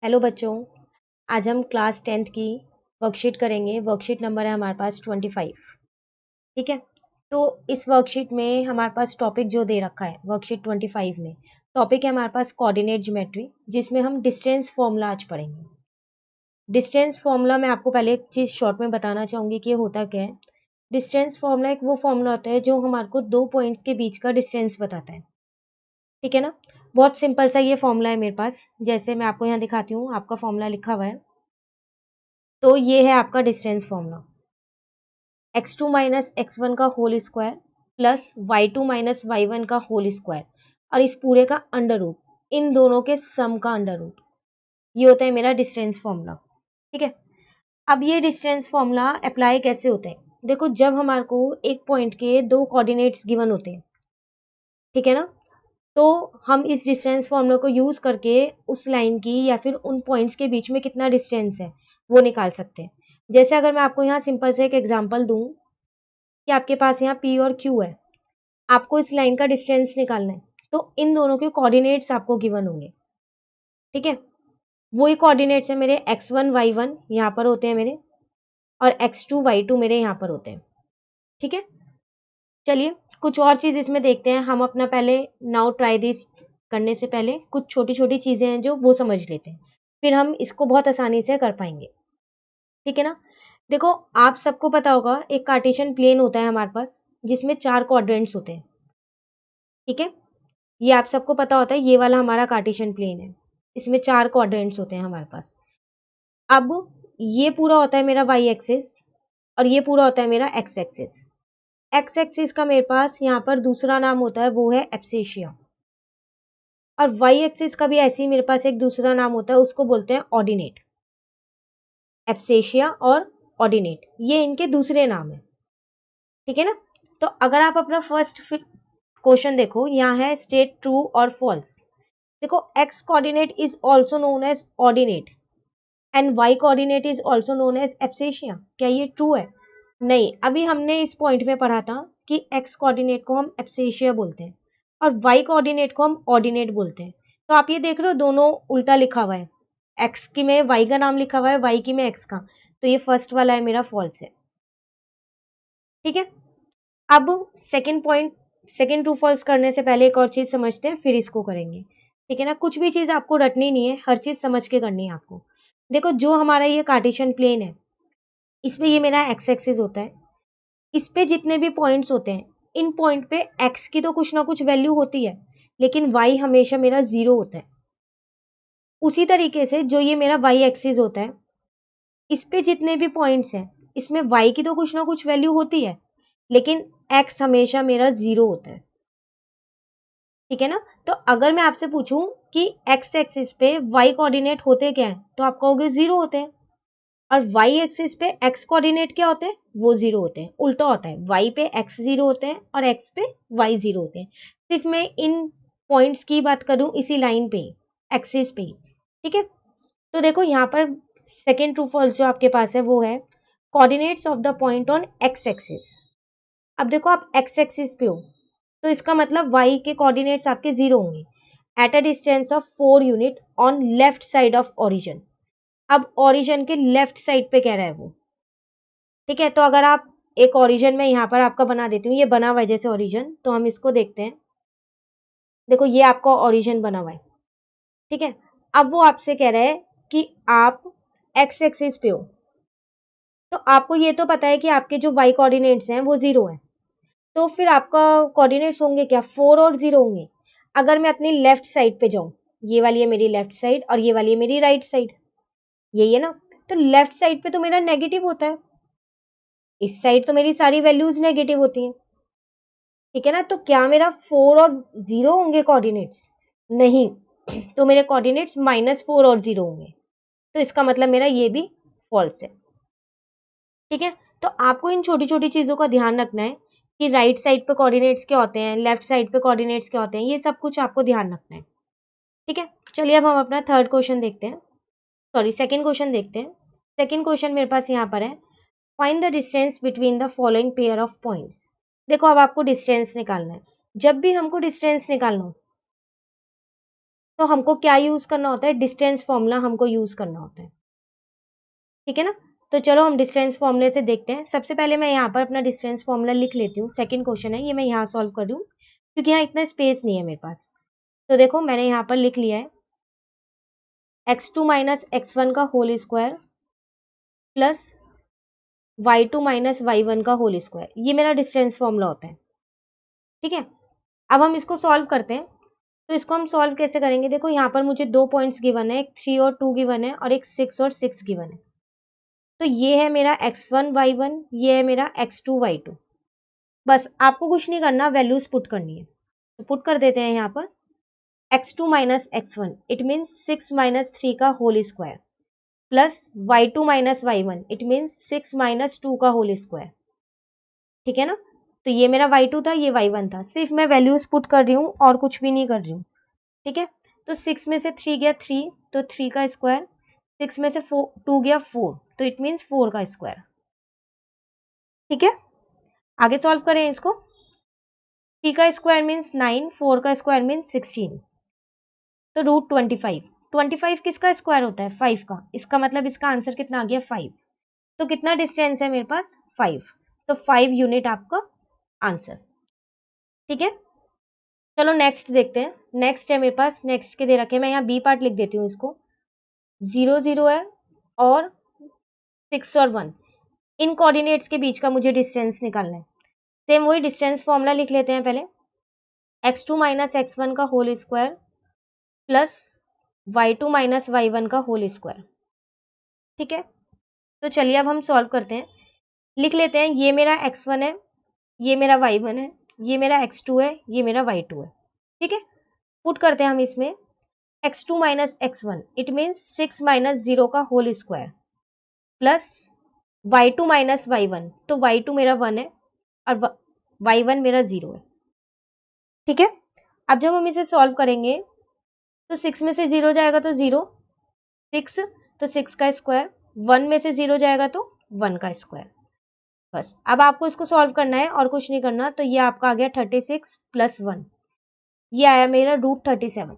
Hello बच्चों। आज हम क्लास 10th की वर्कशीट करेंगे। वर्कशीट नंबर है हमारे पास 25। ठीक है। तो इस वर्कशीट में हमारे पास टॉपिक जो दे रखा है वर्कशीट 25 में टॉपिक है हमारे पास कोऑर्डिनेट ज्योमेट्री, जिसमें हम डिस्टेंस फॉर्मूला आज पढ़ेंगे। डिस्टेंस फॉर्मूला मैं आपको पहले एक चीज़ शॉर्ट में बताना चाहूँगी कि ये होता क्या है। डिस्टेंस फॉर्मूला एक वो फॉर्मूला होता है जो हमारे को दो पॉइंट्स के बीच का डिस्टेंस बताता है। ठीक है ना। बहुत सिंपल सा ये फॉर्मूला है मेरे पास। जैसे मैं आपको यहाँ दिखाती हूँ, आपका फॉर्मूला लिखा हुआ है। तो ये है आपका distance formula, x2 minus x1 का whole square plus y2 minus y1 का होल स्क्वायर और इस पूरे का अंडर रूट, इन दोनों के सम का अंडर रूट। ये होता है मेरा डिस्टेंस फॉर्मूला। ठीक है। अब ये डिस्टेंस फॉर्मूला अप्लाई कैसे होते हैं? देखो, जब हमारे को एक पॉइंट के दो कोऑर्डिनेट्स गिवन होते हैं, ठीक है ना, तो हम इस डिस्टेंस फॉर्मूला को यूज करके उस लाइन की या फिर उन पॉइंट्स के बीच में कितना डिस्टेंस है वो निकाल सकते हैं। जैसे अगर मैं आपको यहाँ सिंपल से एक एग्जांपल दूं कि आपके पास यहाँ P और Q है, आपको इस लाइन का डिस्टेंस निकालना है, तो इन दोनों के कोऑर्डिनेट्स आपको गिवन होंगे। ठीक है। वही कोऑर्डिनेट्स है मेरे x1 y1 यहाँ पर होते हैं मेरे, और x2 y2 मेरे यहाँ पर होते हैं। ठीक है। चलिए कुछ और चीज इसमें देखते हैं। हम अपना पहले नाउ ट्राई दिस करने से पहले कुछ छोटी छोटी चीजें हैं जो वो समझ लेते हैं, फिर हम इसको बहुत आसानी से कर पाएंगे। ठीक है ना। देखो, आप सबको पता होगा एक कार्टेशियन प्लेन होता है हमारे पास, जिसमें चार क्वाड्रेंट्स होते हैं। ठीक है। ये आप सबको पता होता है, ये वाला हमारा कार्टेशियन प्लेन है, इसमें चार क्वाड्रेंट्स होते हैं हमारे पास। अब ये पूरा होता है मेरा वाई एक्सिस और ये पूरा होता है मेरा एक्स एक्सिस। एक्स एक्सिस का मेरे पास यहाँ पर दूसरा नाम होता है, वो है एब्सिशिया। और वाई एक्सिस का भी ऐसे ही मेरे पास एक दूसरा नाम होता है, उसको बोलते हैं ऑर्डिनेट। एब्सिशिया और ऑर्डिनेट, ये इनके दूसरे नाम है। ठीक है ना। तो अगर आप अपना फर्स्ट क्वेश्चन देखो, यहाँ है स्टेट ट्रू और फॉल्स। देखो, x coordinate is also known as ordinate and y coordinate is also known as abscissa. क्या ये ट्रू है? नहीं, अभी हमने इस पॉइंट में पढ़ा था कि एक्स कोऑर्डिनेट को हम एब्सिशिया बोलते हैं और वाई कोऑर्डिनेट को हम ऑर्डिनेट बोलते हैं। तो आप ये देख रहे हो, दोनों उल्टा लिखा हुआ है। एक्स की में वाई का नाम लिखा हुआ है, वाई की में एक्स का। तो ये फर्स्ट वाला है मेरा फॉल्स है। ठीक है। अब second point, second true false करने से पहले एक और चीज समझते हैं, फिर इसको करेंगे। ठीक है ना। कुछ भी चीज आपको रटनी नहीं है, हर चीज समझ के करनी है आपको। देखो, जो हमारा ये कार्टेशियन प्लेन है, इसमें ये मेरा एक्स एक्सिस होता है। इस पे जितने भी पॉइंट्स होते हैं, इन पॉइंट पे एक्स की तो कुछ ना कुछ वैल्यू होती है, लेकिन वाई हमेशा मेरा जीरो होता है। उसी तरीके से जो ये मेरा वाई एक्सिस होता है, इस पे जितने भी पॉइंट्स हैं, इसमें वाई की तो कुछ ना कुछ वैल्यू होती है, लेकिन एक्स हमेशा मेरा जीरो होता है। ठीक है ना। तो अगर मैं आपसे पूछूं कि एक्स एक्सिस पे वाई कोऑर्डिनेट होते क्या हैं, तो आप कहोगे जीरो होते हैं। और वाई एक्सिस पे एक्स कोऑर्डिनेट क्या होते हैं? वो जीरो होते हैं। उल्टा होता है, वाई पे एक्स जीरो होते हैं और एक्स पे वाई जीरो होते हैं। सिर्फ मैं इन पॉइंट्स की बात करूं इसी लाइन पे ही, एक्सिस पे ही। ठीक है। तो देखो यहाँ पर सेकेंड ट्रू फॉल्स जो आपके पास है वो है coordinates of the point on x axis. अब देखो, आप एक्स एक्सिस पे हो, तो इसका मतलब वाई के कोऑर्डिनेट्स आपके जीरो होंगे at a distance of 4 unit on left side of origin. अब ओरिजिन के लेफ्ट साइड पे कह रहा है वो। ठीक है। तो अगर आप एक ओरिजिन में यहाँ पर आपका बना देती हूँ, ये बना हुआ है जैसे ओरिजिन, तो हम इसको देखते हैं। देखो, ये आपका ओरिजिन बना हुआ है। ठीक है। अब वो आपसे कह रहा है कि आप एक्स एक्सिस पे हो, तो आपको ये तो पता है कि आपके जो वाई कोऑर्डिनेट्स हैं वो जीरो है, तो फिर आपका कोऑर्डिनेट्स होंगे क्या? 4 और 0 होंगे। अगर मैं अपनी लेफ्ट साइड पे जाऊं, ये वाली है मेरी लेफ्ट साइड और ये वाली है मेरी राइट साइड, यही है ना। तो लेफ्ट साइड पे तो मेरा नेगेटिव होता है, इस साइड तो मेरी सारी वैल्यूज नेगेटिव होती हैं। ठीक है ना। तो क्या मेरा 4 और 0 होंगे कोऑर्डिनेट्स? नहीं। तो मेरे कोऑर्डिनेट्स -4 और 0 होंगे। तो इसका मतलब मेरा ये भी फॉल्स है। ठीक है। तो आपको इन छोटी छोटी चीजों का ध्यान रखना है कि राइट साइड पे कोऑर्डिनेट्स क्या होते हैं, लेफ्ट साइड पे कोऑर्डिनेट्स क्या होते हैं, ये सब कुछ आपको ध्यान रखना है। ठीक है। चलिए अब हम अपना थर्ड क्वेश्चन देखते हैं, सॉरी सेकंड क्वेश्चन देखते हैं। सेकंड क्वेश्चन मेरे पास यहाँ पर है, find the distance between the following pair of points. देखो, अब आपको डिस्टेंस निकालना है। जब भी हमको डिस्टेंस निकालना हो, तो हमको क्या यूज करना होता है, डिस्टेंस फॉर्मूला हमको यूज करना होता है, ठीक है ना। तो चलो हम डिस्टेंस फॉर्मूले से देखते हैं। सबसे पहले मैं यहाँ पर अपना डिस्टेंस फॉर्मूला लिख लेती हूँ। सेकंड क्वेश्चन है ये, मैं यहाँ सॉल्व कर रही हूँ क्योंकि यहाँ इतना स्पेस नहीं है मेरे पास। तो देखो मैंने यहाँ पर लिख लिया है x2 माइनस x1 का whole square plus y2 minus y1 का होल स्क्वायर, ये मेरा डिस्टेंस फॉर्मूला होता है, ठीक है। अब हम इसको सॉल्व करते हैं। तो इसको हम सॉल्व कैसे करेंगे, देखो यहाँ पर मुझे 2 पॉइंट्स गिवन है, एक 3 और 2 गिवन है और एक 6 और 6 गिवन है। तो ये है मेरा x1 y1, ये है मेरा x2 y2। बस आपको कुछ नहीं करना, वैल्यूज पुट करनी है। तो पुट कर देते हैं यहाँ पर x2 minus x1, it means 6 minus 3 का whole square plus y2 minus y1, it means 6 minus 2 का होल स्क्वायर, ठीक है ना। तो ये मेरा y2 था, ये y1 था, सिर्फ मैं वैल्यूज पुट कर रही हूँ और कुछ भी नहीं कर रही हूँ, ठीक है। तो 6 में से 3 गया 3, तो 3 का स्क्वायर, 6 में से 2 गया 4, तो इट मीन्स 4 का स्क्वायर, ठीक है। आगे सॉल्व करें इसको। 3 का स्क्वायर मीन्स 9, 4 का स्क्वायर मीन्स 16, तो रूट 25। 25 किसका स्क्वायर होता है, 5 का, इसका मतलब इसका आंसर कितना आ गया 5। तो कितना डिस्टेंस है मेरे पास 5, तो 5 यूनिट आपका आंसर, ठीक है। चलो नेक्स्ट देखते हैं। नेक्स्ट है मेरे पास, नेक्स्ट के दे रखे हैं, मैं यहाँ बी पार्ट लिख देती हूँ इसको। 0 0 है और 6 और 1, इन कोऑर्डिनेट्स के बीच का मुझे डिस्टेंस निकालना है। सेम वही डिस्टेंस फॉर्मूला लिख लेते हैं पहले, x2 माइनस x1 का whole square plus y2 minus y1 का होल स्क्वायर, ठीक है। तो चलिए अब हम सॉल्व करते हैं। लिख लेते हैं, ये मेरा x1 है, ये मेरा y1 है, ये मेरा x2 है, ये मेरा y2 है, ठीक है। पुट करते हैं हम इसमें x2 minus x1, it means 6 minus 0 का whole square plus y2 minus y1, तो y2 मेरा 1 है और y1 मेरा 0 है, ठीक है। अब जब हम इसे सॉल्व करेंगे तो 6 में से 0 जाएगा तो 0, 6, तो 6 का स्क्वायर, 1 में से 0 जाएगा तो 1 का स्क्वायर। बस अब आपको इसको सॉल्व करना है और कुछ नहीं करना। तो ये आपका आ गया 36 प्लस 1, ये आया मेरा रूट 37।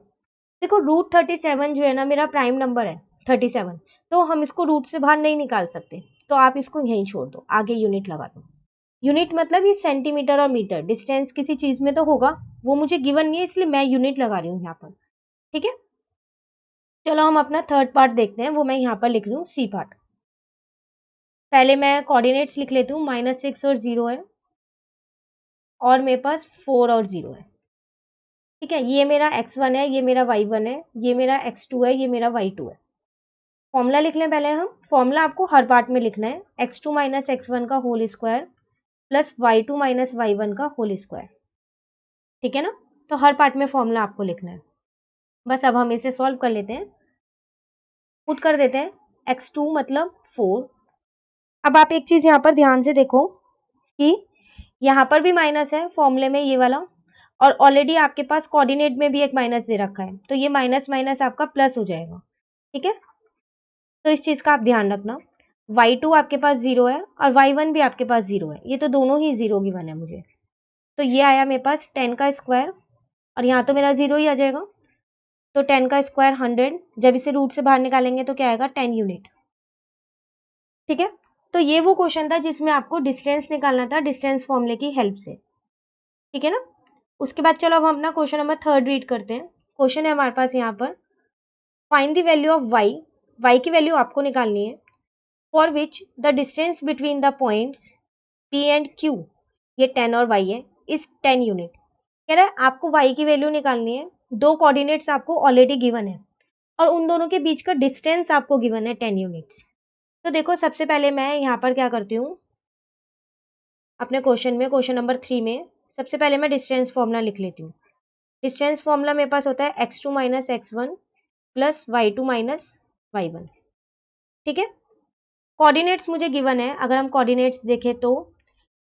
देखो रूट 37 जो है ना मेरा प्राइम नंबर है 37, तो हम इसको रूट से बाहर नहीं निकाल सकते, तो आप इसको यहीं छोड़ दो, आगे यूनिट लगा दो। यूनिट मतलब ये सेंटीमीटर और मीटर, डिस्टेंस किसी चीज में तो होगा, वो मुझे गिवन नहीं है इसलिए मैं यूनिट लगा रही हूँ यहाँ पर, ठीक है। चलो हम अपना थर्ड पार्ट देखते हैं, वो मैं यहाँ पर लिख रही हूँ सी पार्ट। पहले मैं कोऑर्डिनेट्स लिख लेती हूँ, -6 और 0 है और मेरे पास 4 और 0 है, ठीक है। ये मेरा x1 है, ये मेरा y1 है, ये मेरा x2 है, ये मेरा y2 है। फॉर्मूला लिख लें पहले हम। फॉर्मूला आपको हर पार्ट में लिखना है, x2 माइनस x1 का whole square plus y2 minus y1 का होल स्क्वायर, ठीक है ना। तो हर पार्ट में फॉर्मूला आपको लिखना है। बस अब हम इसे सॉल्व कर लेते हैं, पुट कर देते हैं, x2 मतलब 4। अब आप एक चीज यहाँ पर ध्यान से देखो कि यहाँ पर भी माइनस है फॉर्मूले में ये वाला, और ऑलरेडी आपके पास कोऑर्डिनेट में भी एक माइनस दे रखा है, तो ये माइनस माइनस आपका प्लस हो जाएगा, ठीक है। तो इस चीज का आप ध्यान रखना। y2 आपके पास 0 है और y1 भी आपके पास 0 है, ये तो दोनों ही 0 गिवन है मुझे। तो ये आया मेरे पास 10 का स्क्वायर और यहाँ तो मेरा 0 ही आ जाएगा, तो 10 का स्क्वायर 100, जब इसे रूट से बाहर निकालेंगे तो क्या आएगा 10 यूनिट, ठीक है। तो ये वो क्वेश्चन था जिसमें आपको डिस्टेंस निकालना था डिस्टेंस फॉर्मूले की हेल्प से, ठीक है ना। उसके बाद चलो अब हम अपना क्वेश्चन नंबर 3 रीड करते हैं। क्वेश्चन है हमारे पास यहाँ पर, find the value of y की वैल्यू आपको निकालनी है, for which the distance between the points p and q, ये 10 और y है, इज 10 यूनिट। कह रहा है आपको y की वैल्यू निकालनी है, दो कोऑर्डिनेट्स आपको ऑलरेडी गिवन है और उन दोनों के बीच का डिस्टेंस आपको गिवन है 10 यूनिट्स। तो देखो सबसे पहले मैं यहाँ पर क्या करती हूँ, अपने क्वेश्चन में, क्वेश्चन नंबर 3 में सबसे पहले मैं डिस्टेंस फॉर्मूला लिख लेती हूँ। डिस्टेंस फॉर्मूला मेरे पास होता है x2 minus x1 plus y2 minus y1, ठीक है। कोऑर्डिनेट्स मुझे गिवन है, अगर हम कोऑर्डिनेट्स देखें तो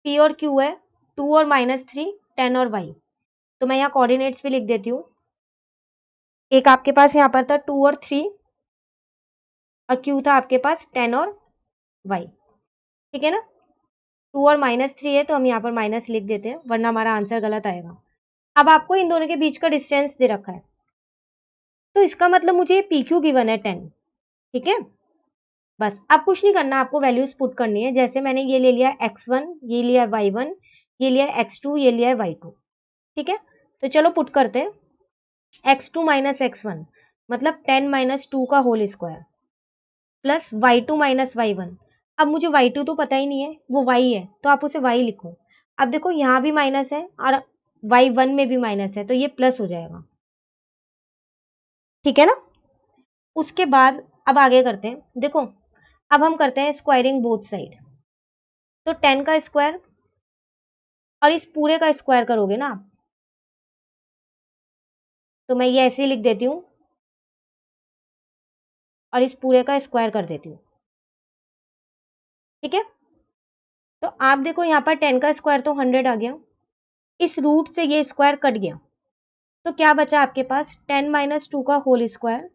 p और q है 2 और -3, 10 और y, तो मैं यहाँ कोऑर्डिनेट्स भी लिख देती हूँ। एक आपके पास यहाँ पर था 2 और 3 और q था आपके पास 10 और y, ठीक है ना। 2 और -3 है तो हम यहाँ पर माइनस लिख देते हैं, वरना हमारा आंसर गलत आएगा। अब आपको इन दोनों के बीच का डिस्टेंस दे रखा है, तो इसका मतलब मुझे पी क्यू गिवन है 10, ठीक है। बस अब कुछ नहीं करना, आपको वैल्यूज पुट करनी है। जैसे मैंने ये ले लिया x1, ये लिया y1, ये लिया x2, ये लिया y2, ठीक है। तो चलो पुट करते हैं। x2 माइनस x1 मतलब 10 माइनस 2 का whole square plus y2 minus y1। अब मुझे y2 तो पता ही नहीं है, वो y है, तो आप उसे y लिखो। अब देखो यहाँ भी माइनस है और y1 में भी माइनस है, तो ये प्लस हो जाएगा, ठीक है ना। उसके बाद अब आगे करते हैं। देखो अब हम करते हैं स्क्वायरिंग बोथ साइड। तो 10 का स्क्वायर और इस पूरे का स्क्वायर करोगे ना आप, तो मैं ये ऐसे ही लिख देती हूँ और इस पूरे का स्क्वायर कर देती हूँ, ठीक है। तो आप देखो यहाँ पर 10 का स्क्वायर तो 100 आ गया, इस रूट से ये स्क्वायर कट गया, तो क्या बचा आपके पास 10 माइनस 2 का whole square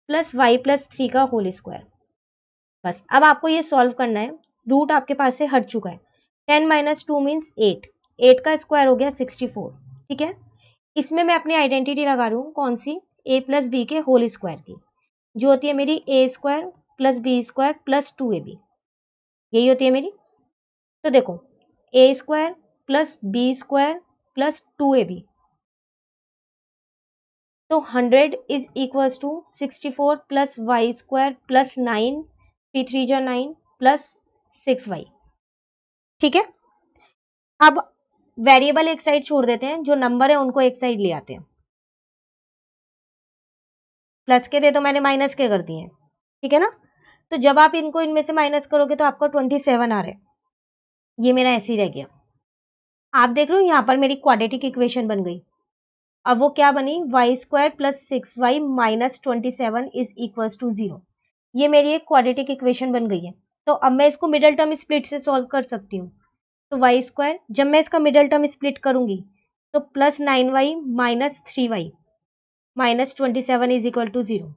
plus y plus 3 का होल स्क्वायर। बस अब आपको ये सॉल्व करना है, रूट आपके पास से हट चुका है। 10 माइनस 2 मीन्स 8, 8 का स्क्वायर हो गया 64, ठीक है। इसमें मैं अपनी आइडेंटिटी लगा रही हूँ, कौन सी, a प्लस बी के होल स्क्वायर की, जो होती है मेरी A square plus B square plus 2ab, यही होती है मेरी। तो देखो A square plus B square plus 2ab, तो 100 is equal to 64 plus Y square plus 9, 3 जा 9 प्लस 6y, ठीक है। अब वेरिएबल एक साइड छोड़ देते हैं, जो नंबर है उनको एक साइड ले आते हैं। प्लस के थे तो मैंने माइनस के कर दिए, ठीक है ना। तो जब आप इनको इनमें से माइनस करोगे तो आपको 27 आ रहा है, ये मेरा ऐसे ही रह गया। आप देख रहे हो यहाँ पर मेरी क्वाड्रेटिक इक्वेशन बन गई। अब वो क्या बनी, y square plus 6y minus 27 is equal to 0। ये मेरी एक क्वाड्रेटिक इक्वेशन बन गई है। तो अब मैं इसको मिडल टर्म स्प्लिट से सॉल्व कर सकती हूँ। तो वाई स्क्वायर, जब मैं इसका मिडल टर्म स्प्लिट करूंगी तो plus 9y minus 3y minus 27 is equal to 0।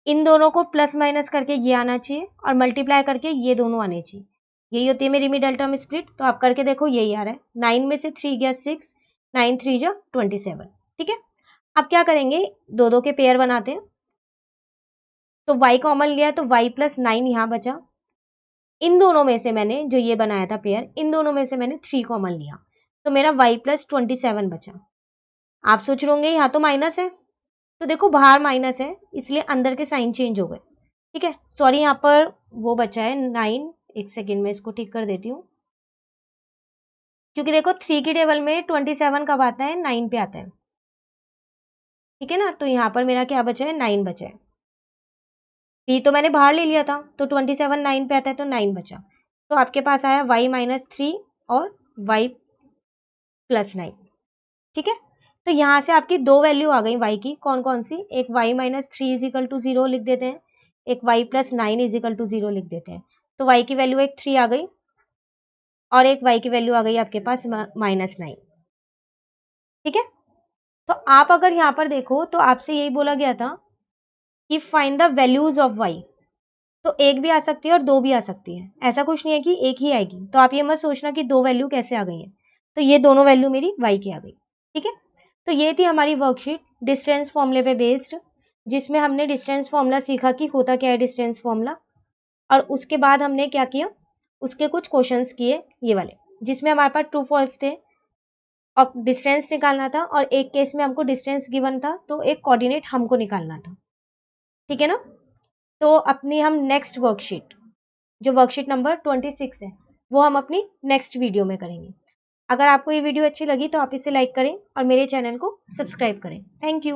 इन दोनों को प्लस माइनस करके ये आना चाहिए और मल्टीप्लाई करके ये दोनों आने चाहिए, यही होती है मेरी मिडल टर्म स्प्लिट। तो आप करके देखो, यही आ रहा है। 9 में से 3 गया 6, 9 3 जा 27, ठीक है। अब क्या करेंगे, दो दो के पेयर बनाते हैं। तो y कॉमन लिया तो y प्लस 9 यहाँ बचा। इन दोनों में से मैंने जो ये बनाया था पेयर, इन दोनों में से मैंने 3 कॉमन लिया, तो मेरा y प्लस 27 बचा। आप सोच रहे होंगे यहाँ तो माइनस है, तो देखो बाहर माइनस है इसलिए अंदर के साइन चेंज हो गए, ठीक है। सॉरी यहाँ पर वो बचा है 9, एक सेकेंड में इसको ठीक कर देती हूँ, क्योंकि देखो 3 की टेबल में 27 कब आता है, 9 पे आता है, ठीक है ना। तो यहाँ पर मेरा क्या बचा है, 9 बचा है। 3 तो मैंने बाहर ले लिया था, तो 27 9 पे आता है तो 9 बचा। तो आपके पास आया y माइनस 3 और y प्लस 9, ठीक है। तो यहाँ से आपकी दो वैल्यू आ गई y की, कौन कौन सी, एक y minus 3 is equal to 0 लिख देते हैं, एक y plus 9 is equal to 0 लिख देते हैं। तो y की वैल्यू एक 3 आ गई और एक y की वैल्यू आ गई आपके पास माइनस 9, ठीक है। तो आप अगर यहाँ पर देखो तो आपसे यही बोला गया था कि find the values of y। तो एक भी आ सकती है और दो भी आ सकती है, ऐसा कुछ नहीं है कि एक ही आएगी। तो आप ये मत सोचना कि दो वैल्यू कैसे आ गई है, तो ये दोनों वैल्यू मेरी y की आ गई, ठीक है। तो ये थी हमारी वर्कशीट डिस्टेंस फॉर्मूले पे बेस्ड, जिसमें हमने डिस्टेंस फॉर्मूला सीखा कि होता क्या है डिस्टेंस फॉर्मूला, और उसके बाद हमने क्या किया, उसके कुछ क्वेश्चंस किए ये वाले, जिसमें हमारे पास ट्रू फॉल्स थे और डिस्टेंस निकालना था, और एक केस में हमको डिस्टेंस गिवन था तो एक कोऑर्डिनेट हमको निकालना था, ठीक है ना। तो अपनी हम नेक्स्ट वर्कशीट, जो वर्कशीट नंबर 26 है, वो हम अपनी नेक्स्ट वीडियो में करेंगे। अगर आपको ये वीडियो अच्छी लगी तो आप इसे लाइक करें और मेरे चैनल को सब्सक्राइब करें। Thank you.